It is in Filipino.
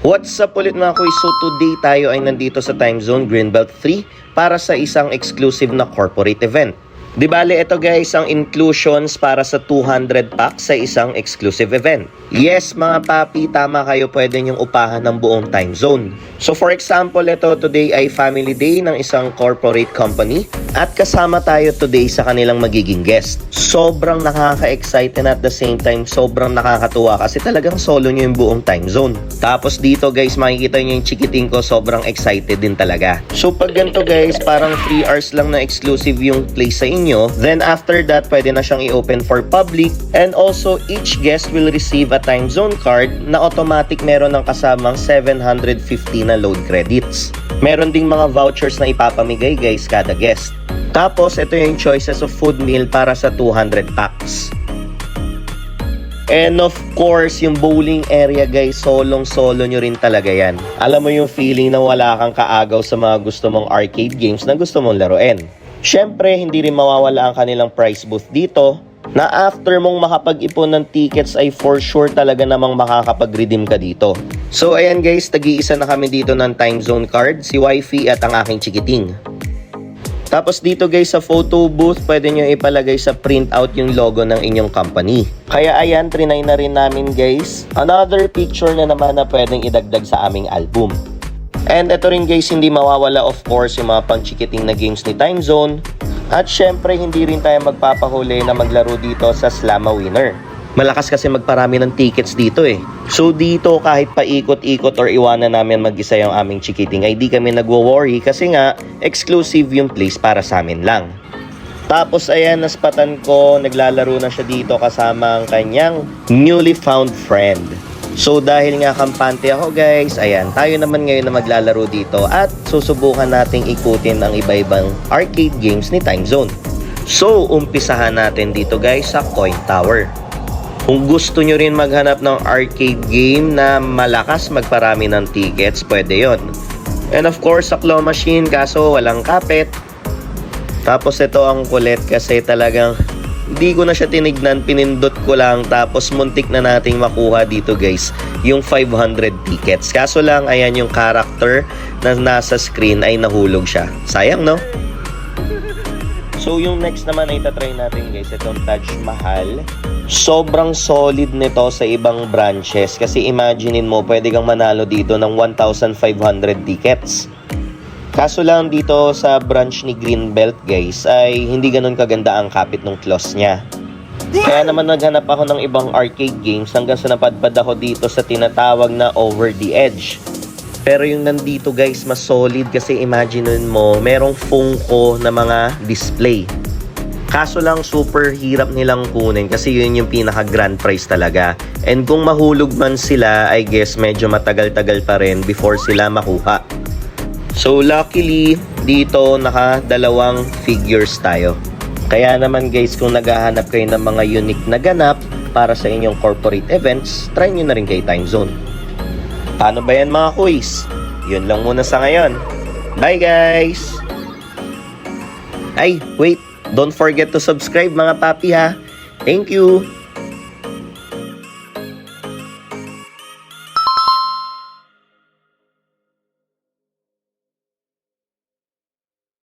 What's up ulit mga kuy? So today tayo ay nandito sa Time Zone Greenbelt 3 para sa isang exclusive na corporate event. Di bale ito guys ang inclusions para sa 200 packs sa isang exclusive event. Yes mga papi, tama kayo, pwede nyong upahan ng buong time zone. So for example, ito today ay family day ng isang corporate company at kasama tayo today sa kanilang magiging guest. Sobrang nakaka-excite and at the same time sobrang nakakatuwa kasi talagang solo nyo yung buong time zone. Tapos dito guys, makikita nyo yung chikiting ko, sobrang excited din talaga. So pag ganito guys, parang 3 hours lang na exclusive yung place sa inyo. Then after that, pwede na siyang i-open for public. And also, each guest will receive a time zone card na automatic meron ng kasamang 750 na load credits. Meron ding mga vouchers na ipapamigay guys kada guest. Tapos, ito yung choices of food meal para sa 200 packs. And of course, yung bowling area guys, solong-solo nyo rin talaga yan. Alam mo yung feeling na wala kang kaagaw sa mga gusto mong arcade games na gusto mong laruin. Syempre, hindi rin mawawala ang kanilang prize booth dito na after mong makapag-ipon ng tickets ay for sure talaga namang makakapag-redeem ka dito. So ayan guys, tagi-isa na kami dito ng time zone card, si Wifey at ang aking chikiting. Tapos dito guys sa photo booth, pwede nyo ipalagay sa printout yung logo ng inyong company. Kaya ayan, trinay na rin namin guys. Another picture na naman na pwedeng idagdag sa aming album. And ito rin guys, hindi mawawala of course yung mga pang-chikiting na games ni Time Zone. At syempre, hindi rin tayo magpapahuli na maglaro dito sa Slam a Winner. Malakas kasi magparami ng tickets dito eh. So dito kahit paikot-ikot or iwanan namin mag-isa yung aming chikiting ay di kami nagwo-worry kasi nga exclusive yung place para sa amin lang. Tapos ayan, naspatan ko, naglalaro na siya dito kasama ang kanyang newly found friend. So dahil nga kampante ako guys, ayan, tayo naman ngayon na maglalaro dito at susubukan nating ikutin ang iba-ibang arcade games ni Time Zone. So umpisahan natin dito guys sa Coin Tower. Kung gusto nyo rin maghanap ng arcade game na malakas magparami ng tickets, pwede yon. And of course sa claw machine, kaso walang kapit. Tapos ito ang kulit kasi talagang hindi ko na siya tinignan, pinindot ko lang tapos muntik na nating makuha dito guys yung 500 tickets. Kaso lang ayan yung character na nasa screen ay nahulog siya. Sayang no? So yung next naman ay tatry natin guys itong Taj Mahal. Sobrang solid nito sa ibang branches kasi imaginein mo pwede kang manalo dito ng 1,500 tickets. Kaso lang dito sa branch ni Greenbelt guys ay hindi ganun kaganda ang kapit ng claws niya. Kaya naman naghanap ako ng ibang arcade games hanggang sa napadpad ako dito sa tinatawag na Over the Edge. Pero yung nandito guys mas solid kasi imaginein mo merong Funko na mga display. Kaso lang super hirap nilang kunin kasi yun yung pinaka grand prize talaga. And kung mahulog man sila, I guess medyo matagal-tagal pa rin before sila makuha. So luckily, dito naka-2 figures tayo. Kaya naman guys, kung naghahanap kayo ng mga unique na ganap para sa inyong corporate events, try nyo na rin kay Time Zone. Paano ba yan mga kuys? Yun lang muna sa ngayon. Bye guys! Ay, wait! Don't forget to subscribe mga papi ha! Thank you!